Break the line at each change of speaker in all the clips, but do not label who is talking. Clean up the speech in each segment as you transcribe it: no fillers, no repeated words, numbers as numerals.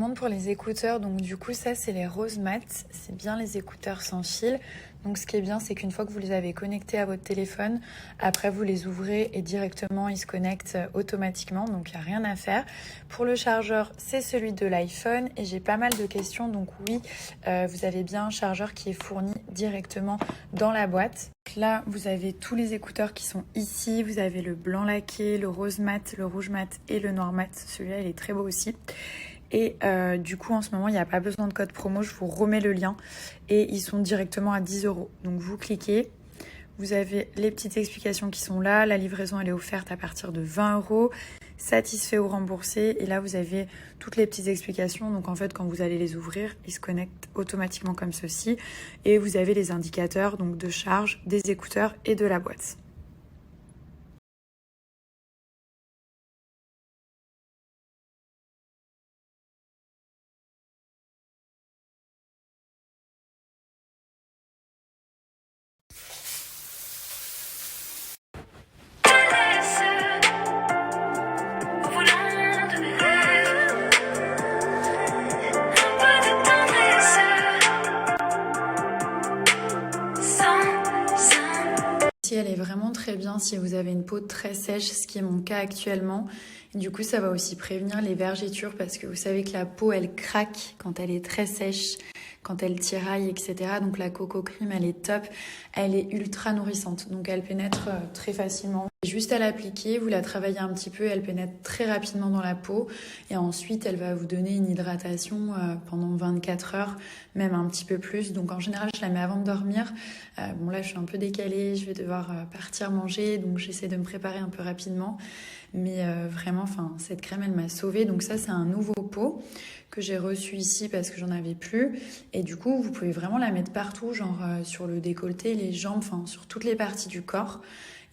commande pour les écouteurs, donc du coup ça c'est les Rose Mat, c'est bien les écouteurs sans fil. Donc ce qui est bien, c'est qu'une fois que vous les avez connectés à votre téléphone, après vous les ouvrez et directement ils se connectent automatiquement, donc il n'y a rien à faire. Pour le chargeur, c'est celui de l'iPhone et j'ai pas mal de questions, donc oui, vous avez bien un chargeur qui est fourni directement dans la boîte. Là, vous avez tous les écouteurs qui sont ici, vous avez le blanc laqué, le rose mat, le rouge mat et le noir mat, celui-là il est très beau aussi. Et du coup en ce moment il n'y a pas besoin de code promo, je vous remets le lien et ils sont directement à 10 €. Donc vous cliquez, vous avez les petites explications qui sont là, la livraison elle est offerte à partir de 20 €, satisfait ou remboursé, et là vous avez toutes les petites explications. Donc en fait quand vous allez les ouvrir, ils se connectent automatiquement comme ceci et vous avez les indicateurs donc de charge des écouteurs et de la boîte. Elle est vraiment très bien si vous avez une peau très sèche, ce qui est mon cas actuellement. Du coup, ça va aussi prévenir les vergetures parce que vous savez que la peau, elle craque quand elle est très sèche, quand elle tiraille, etc. Donc la Coco Cream, elle est top. Elle est ultra nourrissante, donc elle pénètre très facilement. Juste à l'appliquer, vous la travaillez un petit peu, elle pénètre très rapidement dans la peau. Et ensuite, elle va vous donner une hydratation pendant 24 heures, même un petit peu plus. Donc en général, je la mets avant de dormir. Bon là, je suis un peu décalée, je vais devoir partir manger, donc j'essaie de me préparer un peu rapidement. Mais vraiment, cette crème, elle m'a sauvée. Donc ça, c'est un nouveau pot que j'ai reçu ici parce que j'en avais plus. Et du coup, vous pouvez vraiment la mettre partout, genre sur le décolleté, les jambes, sur toutes les parties du corps.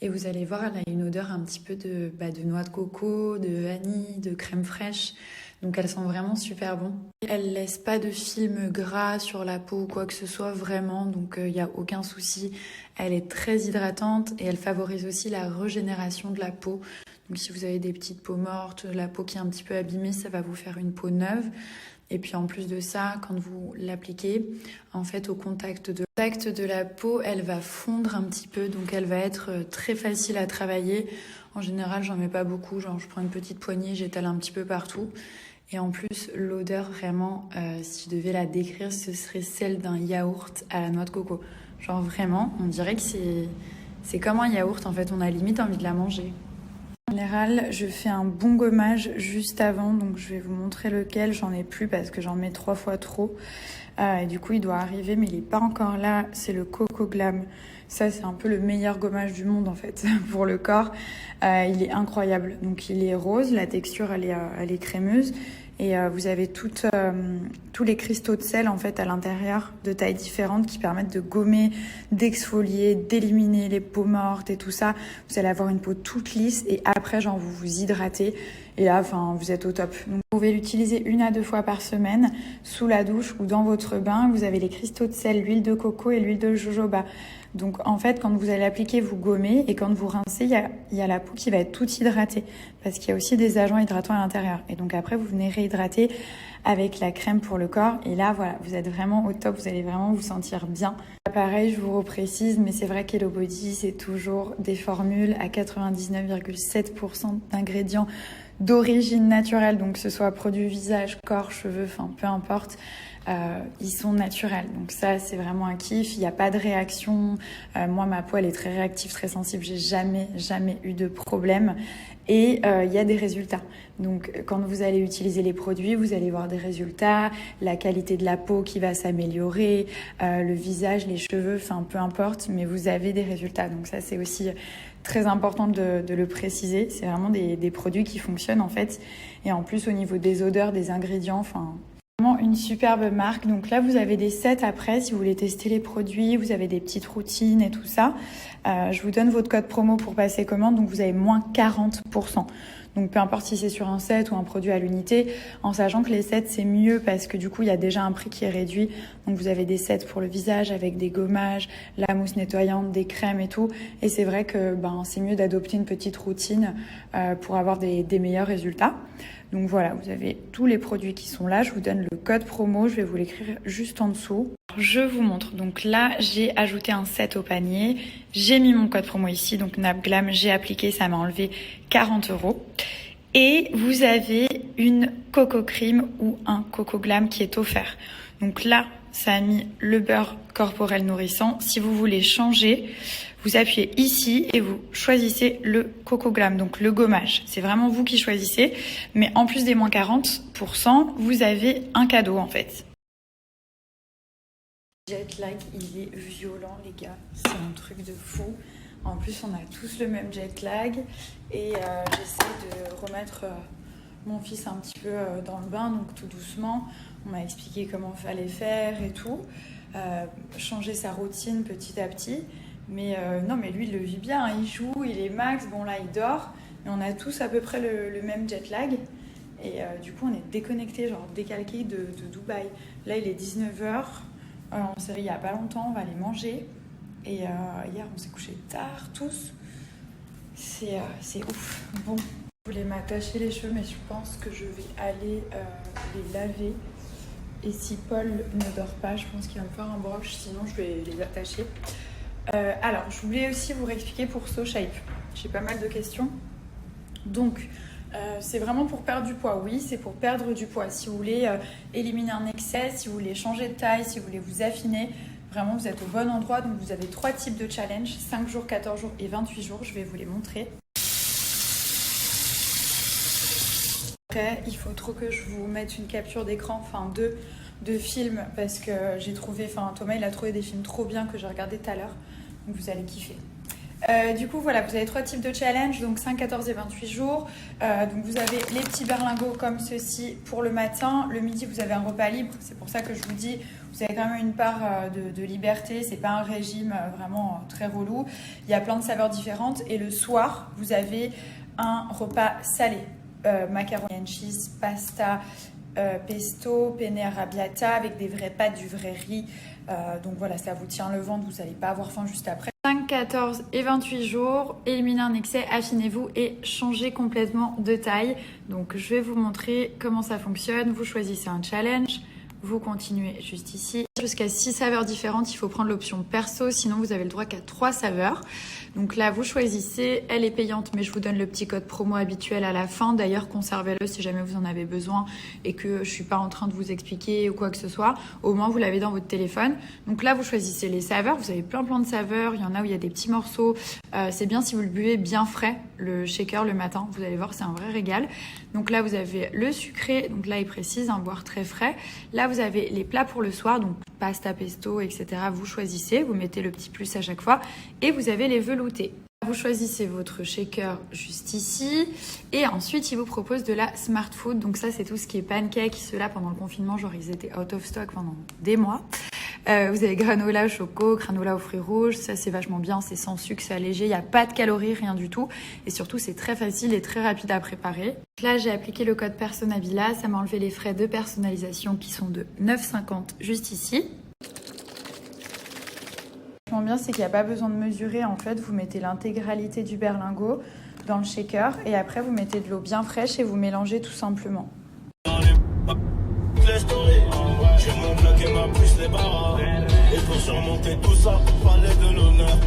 Et vous allez voir, elle a une odeur un petit peu de noix de coco, de vanille, de crème fraîche. Donc elle sent vraiment super bon. Elle laisse pas de film gras sur la peau ou quoi que ce soit, vraiment. Donc il n'y a aucun souci. Elle est très hydratante et elle favorise aussi la régénération de la peau. Donc si vous avez des petites peaux mortes, la peau qui est un petit peu abîmée, ça va vous faire une peau neuve. Et puis en plus de ça, quand vous l'appliquez, en fait au contact de la peau, elle va fondre un petit peu, donc elle va être très facile à travailler. En général, j'en mets pas beaucoup, genre je prends une petite poignée, j'étale un petit peu partout. Et en plus, l'odeur vraiment, si je devais la décrire, ce serait celle d'un yaourt à la noix de coco. Genre vraiment, on dirait que c'est comme un yaourt, en fait, on a limite envie de la manger. En général, je fais un bon gommage juste avant, donc je vais vous montrer lequel. J'en ai plus parce que j'en mets 3 fois trop. Et du coup, il doit arriver, mais il n'est pas encore là. C'est le Coco Glam. Ça, c'est un peu le meilleur gommage du monde, en fait, pour le corps. Il est incroyable. Donc, il est rose. La texture, elle est crémeuse. Et vous avez tous les cristaux de sel en fait à l'intérieur de tailles différentes qui permettent de gommer, d'exfolier, d'éliminer les peaux mortes et tout ça. Vous allez avoir une peau toute lisse et après genre vous vous hydratez et là vous êtes au top. Donc, vous pouvez l'utiliser 1 à 2 fois par semaine sous la douche ou dans votre bain. Vous avez les cristaux de sel, l'huile de coco et l'huile de jojoba. Donc en fait, quand vous allez appliquer, vous gommez et quand vous rincez, il y a la peau qui va être toute hydratée parce qu'il y a aussi des agents hydratants à l'intérieur. Et donc après, vous venez réhydrater avec la crème pour le corps. Et là, voilà, vous êtes vraiment au top, vous allez vraiment vous sentir bien. Pareil, je vous reprécise, mais c'est vrai qu'Hello Body, c'est toujours des formules à 99,7% d'ingrédients d'origine naturelle. Donc que ce soit produits visage, corps, cheveux, peu importe. Ils sont naturels, donc ça c'est vraiment un kiff. Il n'y a pas de réaction. Moi ma peau elle est très réactive, très sensible, j'ai jamais eu de problème et il y a des résultats. Donc quand vous allez utiliser les produits, vous allez voir des résultats, la qualité de la peau qui va s'améliorer, le visage, les cheveux, peu importe, mais vous avez des résultats. Donc ça c'est aussi très important de le préciser. C'est vraiment des produits qui fonctionnent en fait. Et en plus au niveau des odeurs, des ingrédients, vraiment une superbe marque. Donc là, vous avez des sets après si vous voulez tester les produits. Vous avez des petites routines et tout ça. Je vous donne votre code promo pour passer commande. Donc vous avez moins 40%. Donc peu importe si c'est sur un set ou un produit à l'unité, en sachant que les sets c'est mieux parce que du coup il y a déjà un prix qui est réduit. Donc vous avez des sets pour le visage avec des gommages, la mousse nettoyante, des crèmes et tout. Et c'est vrai que c'est mieux d'adopter une petite routine pour avoir des meilleurs résultats. Donc voilà, vous avez tous les produits qui sont là. Je vous donne le code promo, je vais vous l'écrire juste en dessous. Je vous montre. Donc là, j'ai ajouté un set au panier. J'ai mis mon code promo ici, donc Napglam, j'ai appliqué, ça m'a enlevé 40 €. Et vous avez une Coco Cream ou un Coco Glam qui est offert. Donc là, ça a mis le beurre corporel nourrissant. Si vous voulez changer, vous appuyez ici et vous choisissez le Coco Glam, donc le gommage. C'est vraiment vous qui choisissez. Mais en plus des moins 40%, vous avez un cadeau en fait. Jet lag, il est violent les gars. C'est un truc de fou. En plus, on a tous le même jet lag. Et j'essaie de remettre mon fils un petit peu dans le bain, donc tout doucement. On m'a expliqué comment il fallait faire et tout. Changer sa routine petit à petit. Mais non, mais lui, il le vit bien. Il joue, il est max. Bon, là, il dort. Mais on a tous à peu près le même jet lag. Et du coup, on est déconnectés, genre décalqués de Dubaï. Là, il est 19h. On s'est réveillé il n'y a pas longtemps. On va aller manger. Et hier, on s'est couché tard, tous. C'est ouf. Bon, je voulais m'attacher les cheveux, mais je pense que je vais aller les laver. Et si Paul ne dort pas, je pense qu'il va me faire un broche, sinon je vais les attacher. Alors, je voulais aussi vous réexpliquer pour SoShape. J'ai pas mal de questions. Donc, c'est vraiment pour perdre du poids. Oui, c'est pour perdre du poids. Si vous voulez éliminer un excès, si vous voulez changer de taille, si vous voulez vous affiner, vraiment, vous êtes au bon endroit. Donc, vous avez 3 types de challenge, 5 jours, 14 jours et 28 jours. Je vais vous les montrer. Après, il faut trop que je vous mette une capture d'écran, enfin deux films, parce que j'ai trouvé, Thomas, il a trouvé des films trop bien que j'ai regardé tout à l'heure. Donc, vous allez kiffer. Du coup, voilà, vous avez 3 types de challenge, donc 5, 14 et 28 jours. Donc, vous avez les petits berlingots comme ceci pour le matin. Le midi, vous avez un repas libre. C'est pour ça que je vous dis, vous avez quand même une part de liberté. C'est pas un régime vraiment très relou. Il y a plein de saveurs différentes. Et le soir, vous avez un repas salé. Macaroni and cheese, pasta, pesto, penne arrabbiata avec des vraies pâtes, du vrai riz. Donc voilà, ça vous tient le ventre, vous n'allez pas avoir faim juste après. 5, 14 et 28 jours, éliminez un excès, affinez-vous et changez complètement de taille. Donc je vais vous montrer comment ça fonctionne. Vous choisissez un challenge, vous continuez juste ici. Jusqu'à 6 saveurs différentes, il faut prendre l'option perso, sinon vous avez le droit qu'à 3 saveurs. Donc là, vous choisissez, elle est payante, mais je vous donne le petit code promo habituel à la fin. D'ailleurs, conservez-le si jamais vous en avez besoin et que je suis pas en train de vous expliquer ou quoi que ce soit. Au moins, vous l'avez dans votre téléphone. Donc là, vous choisissez les saveurs. Vous avez plein de saveurs. Il y en a où il y a des petits morceaux. C'est bien si vous le buvez bien frais, le shaker le matin. Vous allez voir, c'est un vrai régal. Donc là, vous avez le sucré. Donc là, il précise, boire très frais. Là, vous avez les plats pour le soir. Donc pasta, pesto, etc. Vous choisissez. Vous mettez le petit plus à chaque fois. Et vous avez les veloutés. Vous choisissez votre shaker juste ici. Et ensuite, il vous propose de la Smart Food. Donc ça, c'est tout ce qui est pancake. Ceux-là, pendant le confinement, genre, ils étaient out of stock pendant des mois. Vous avez granola au choco, granola aux fruits rouges. Ça, c'est vachement bien. C'est sans sucre, c'est allégé. Il n'y a pas de calories, rien du tout. Et surtout, c'est très facile et très rapide à préparer. Là, j'ai appliqué le code Personnabila. Ça m'a enlevé les frais de personnalisation qui sont de 9,50 juste ici. Ce qui est bien, c'est qu'il n'y a pas besoin de mesurer. En fait, vous mettez l'intégralité du berlingot dans le shaker et après, vous mettez de l'eau bien fraîche et vous mélangez tout simplement. J'ai mon bloc et ma puce les barres. Et pour surmonter tout ça, fallait de l'honneur.